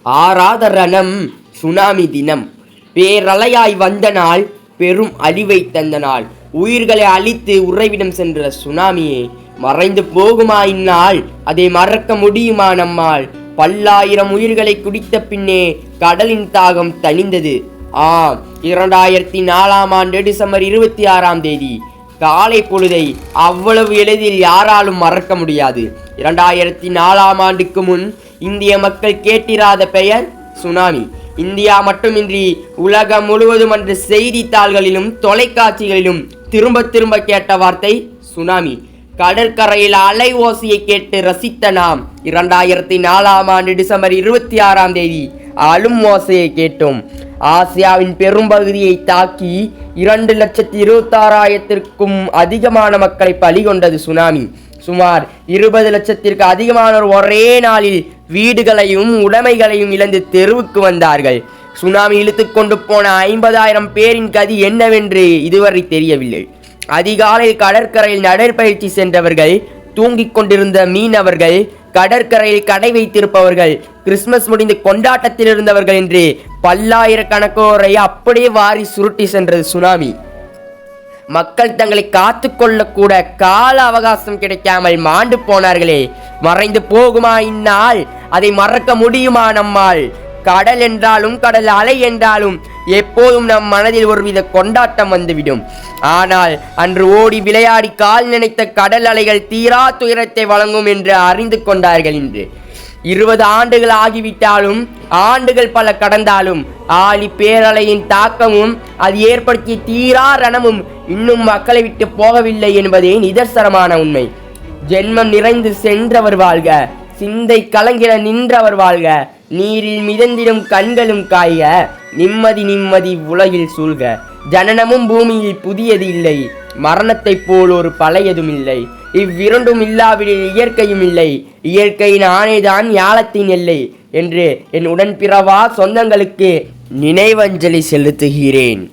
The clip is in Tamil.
ஆறாத ரணம் சுனாமி தினம். பேரலையாய் வந்த நாள், பெரும் அழிவை தந்த நாள். உயிர்களை அழித்து உறைவிடம் சென்ற சுனாமியே மறைந்து போகுமா இந்நாள்? அதை மறக்க முடியுமா நம்மால்? பல்லாயிரம் உயிர்களை குடித்த பின்னே கடலின் தாகம் தணிந்தது. 2004 டிசம்பர் 26 காலை பொழுதை அவ்வளவு எளிதில் யாராலும் மறக்க முடியாது. 2004 முன் இந்திய மக்கள் கேட்டிராத பெயர் சுனாமி. இந்தியா மட்டுமின்றி உலகம் முழுவதும் அன்று செய்தித்தாள்களிலும் தொலைக்காட்சிகளிலும் திரும்ப திரும்ப கேட்ட வார்த்தை சுனாமி. கடற்கரையில் அலை ஓசையை கேட்டு ரசித்த நாம் 2004 டிசம்பர் 26 அலும் ஓசையை கேட்டோம். ஆசியாவின் பெரும்பகுதியை தாக்கி 2,26,000க்கும் அதிகமான மக்களை பலி கொண்டது சுனாமி. சுமார் 20 லட்சத்திற்கு அதிகமானோர் ஒரே நாளில் வீடுகளையும் உடைமைகளையும் இழந்து தெருவுக்கு வந்தார்கள். சுனாமி இழுத்து கொண்டு போன 50,000 பேரின் கதி என்னவென்று இதுவரை தெரியவில்லை. அதிகாலையில் கடற்கரையில் நடைபயிற்சி சென்றவர்கள், தூங்கிக் கொண்டிருந்த மீனவர்கள், கடற்கரையில் கடை வைத்திருப்பவர்கள், கிறிஸ்துமஸ் முடிந்து கொண்டாட்டத்தில் இருந்தவர்கள் என்று பல்லாயிரக்கணக்கோரை அப்படியே வாரி சுருட்டி சென்றது சுனாமி. மக்கள் தங்களை காத்து கொள்ளக்கூட கால அவகாசம் கிடைக்காமல் மாண்டு போனார்களே. மறைந்து போகுமா இந்நாள்? அதை மறக்க முடியுமா நம்மால்? கடல் என்றாலும் கடல் அலை என்றாலும் எப்போதும் நம் மனதில் ஒருவித கொண்டாட்டம் வந்துவிடும். ஆனால் அன்று ஓடி விளையாடி கால் நினைத்த கடல் அலைகள் தீரா துயரத்தை வழங்கும் என்று அறிந்து கொண்டார்கள். இன்று 20 ஆண்டுகள் ஆகிவிட்டாலும், ஆண்டுகள் பல கடந்தாலும், ஆழி பேரலையின் தாக்கமும் அது ஏற்படுத்திய தீரா ரணமும் இன்னும் மக்களை விட்டு போகவில்லை என்பதே நிதர்சனமான உண்மை. ஜென்மம் நிறைந்து சென்றவர் வாழ்க, சிந்தை கலங்கிட நின்றவர் வாழ்க, நீரில் மிதந்திடும் கண்களும் காய்க, நிம்மதி நிம்மதி உலகில் சூழ்க. ஜனனமும் பூமியில் புதியது இல்லை, மரணத்தைப் போல் ஒரு பழையதும் இல்லை. இவ்விரண்டும் இல்லாவிடில் இயற்கையும் இல்லை, இயற்கையின் ஆணைதான் ஞாலத்தின் எல்லை என்று என் உடன்பிறவா சொந்தங்களுக்கு நினைவஞ்சலி செலுத்துகிறேன்.